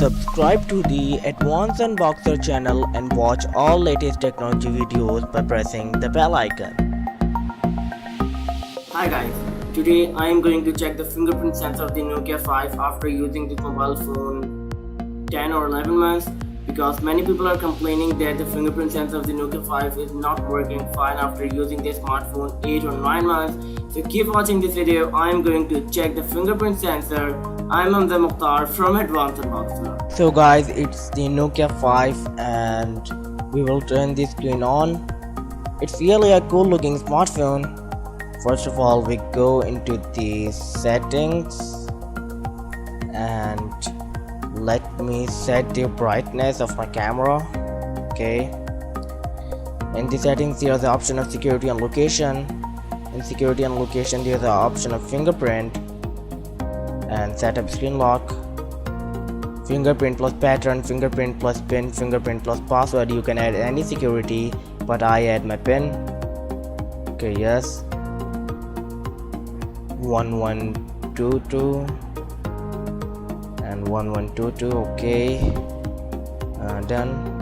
Subscribe to the Advanced Unboxer channel and watch all latest technology videos by pressing the bell icon. Hi guys, today I am going to check the fingerprint sensor of the Nokia 5 after using this mobile phone 10 or 11 months, because many people are complaining that the fingerprint sensor of the Nokia 5 is not working fine after using the smartphone 8 or 9 months. So keep watching this video. I am going to check the fingerprint sensor. I am Mukhtar from Advanced Unboxer. So guys, it's the Nokia 5 and we will turn this screen on. It's really a cool looking smartphone. First of all, we go into the settings and let me set the brightness of my camera. Okay, in the settings there is the option of security and location. In security and location there is the option of fingerprint and setup screen lock, fingerprint plus pattern, fingerprint plus pin, fingerprint plus password. You can add any security, but I add my pin. Okay, yes, 1122 and 1122. Okay, done.